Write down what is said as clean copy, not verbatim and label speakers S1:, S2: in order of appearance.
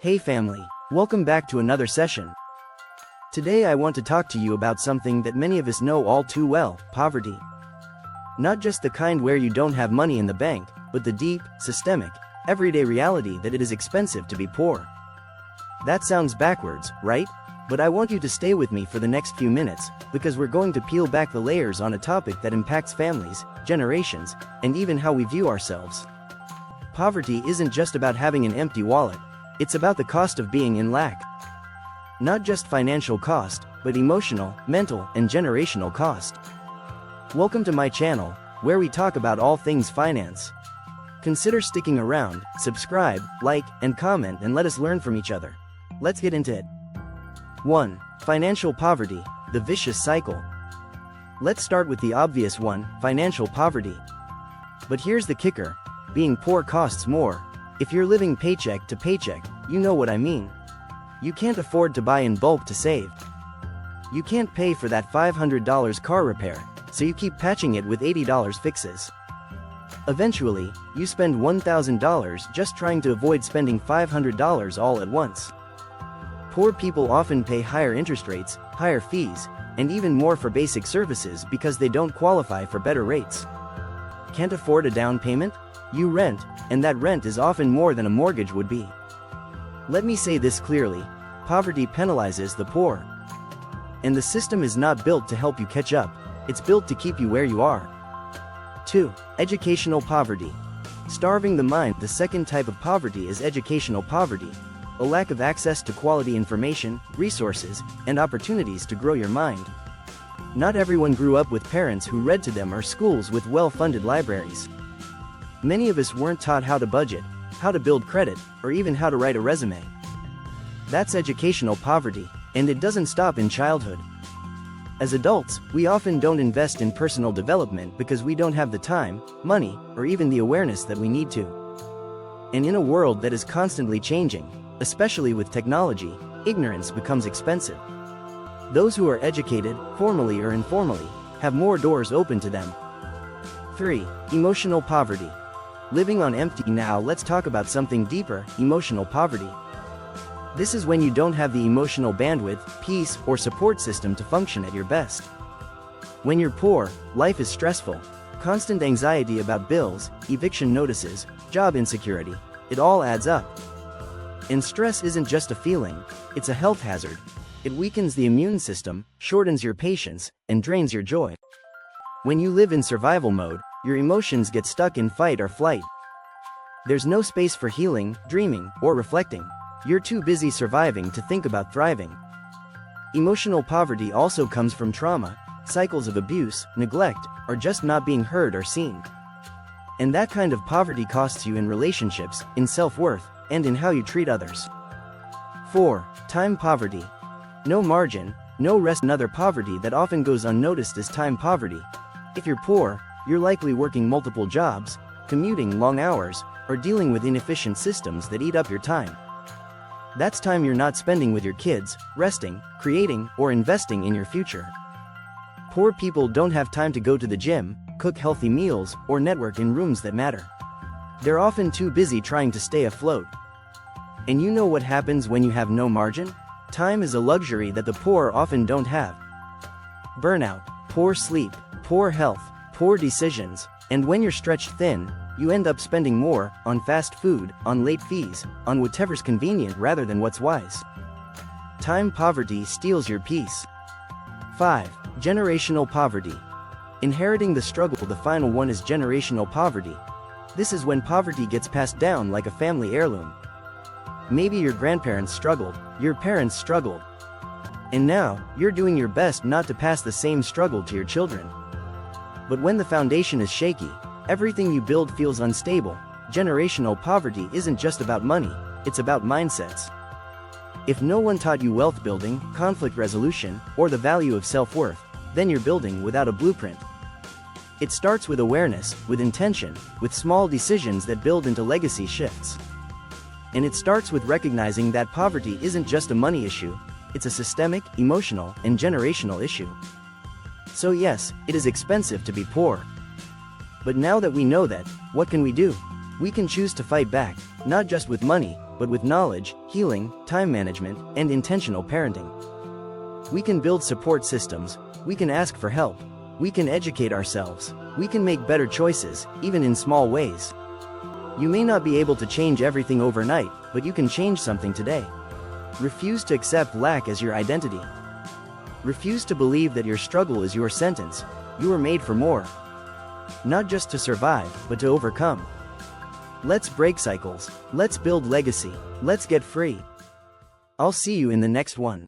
S1: Hey family, welcome back to another session. Today I want to talk to you about something that many of us know all too well, poverty. Not just the kind where you don't have money in the bank, but the deep, systemic, everyday reality that it is expensive to be poor. That sounds backwards, right? But I want you to stay with me for the next few minutes, because we're going to peel back the layers on a topic that impacts families, generations, and even how we view ourselves. Poverty isn't just about having an empty wallet. It's about the cost of being in lack. Not just financial cost, but emotional, mental, and generational cost. Welcome to my channel, where we talk about all things finance. Consider sticking around, subscribe, like, and comment, and let us learn from each other. Let's get into it. 1. Financial poverty, the vicious cycle. Let's start with the obvious one, financial poverty. But here's the kicker: being poor costs more. If you're living paycheck to paycheck, you know what I mean. You can't afford to buy in bulk to save. You can't pay for that $500 car repair, so you keep patching it with $80 fixes. Eventually, you spend $1,000 just trying to avoid spending $500 all at once. Poor people often pay higher interest rates, higher fees, and even more for basic services because they don't qualify for better rates. Can't afford a down payment? You rent, and that rent is often more than a mortgage would be. Let me say this clearly: poverty penalizes the poor. And the system is not built to help you catch up, it's built to keep you where you are. 2. Educational poverty. Starving the mind. The second type of poverty is educational poverty, a lack of access to quality information, resources, and opportunities to grow your mind. Not everyone grew up with parents who read to them or schools with well-funded libraries. Many of us weren't taught how to budget, how to build credit, or even how to write a resume. That's educational poverty, and it doesn't stop in childhood. As adults, we often don't invest in personal development because we don't have the time, money, or even the awareness that we need to. And in a world that is constantly changing, especially with technology, ignorance becomes expensive. Those who are educated, formally or informally, have more doors open to them. 3. Emotional poverty. Living on empty. Now let's talk about something deeper: emotional poverty. This is when you don't have the emotional bandwidth, peace, or support system to function at your best. When you're poor, life is stressful. Constant anxiety about bills, eviction notices, job insecurity. It all adds up. And stress isn't just a feeling, it's a health hazard. It weakens the immune system, shortens your patience, and drains your joy. When you live in survival mode, your emotions get stuck in fight or flight. There's no space for healing, dreaming, or reflecting. You're too busy surviving to think about thriving. Emotional poverty also comes from trauma, cycles of abuse, neglect, or just not being heard or seen. And that kind of poverty costs you in relationships, in self-worth, and in how you treat others. 4. Time poverty. No margin, no rest. Another poverty that often goes unnoticed is time poverty. If you're poor, you're likely working multiple jobs, commuting long hours, or dealing with inefficient systems that eat up your time. That's time you're not spending with your kids, resting, creating, or investing in your future. Poor people don't have time to go to the gym, cook healthy meals, or network in rooms that matter. They're often too busy trying to stay afloat. And you know what happens when you have no margin? Time is a luxury that the poor often don't have. Burnout, poor sleep, poor health, poor decisions, and when you're stretched thin, you end up spending more on fast food, on late fees, on whatever's convenient rather than what's wise. Time poverty steals your peace. 5. Generational poverty. Inheriting the struggle. The final one is generational poverty. This is when poverty gets passed down like a family heirloom. Maybe your grandparents struggled, your parents struggled, and now, you're doing your best not to pass the same struggle to your children. But when the foundation is shaky, everything you build feels unstable. Generational poverty isn't just about money, it's about mindsets. If no one taught you wealth building, conflict resolution, or the value of self-worth, then you're building without a blueprint. It starts with awareness, with intention, with small decisions that build into legacy shifts. And it starts with recognizing that poverty isn't just a money issue, it's a systemic, emotional, and generational issue. So yes, it is expensive to be poor. But now that we know that, what can we do? We can choose to fight back, not just with money, but with knowledge, healing, time management, and intentional parenting. We can build support systems, we can ask for help, we can educate ourselves, we can make better choices, even in small ways. You may not be able to change everything overnight, but you can change something today. Refuse to accept lack as your identity. Refuse to believe that your struggle is your sentence. You are made for more. Not just to survive, but to overcome. Let's break cycles. Let's build legacy. Let's get free. I'll see you in the next one.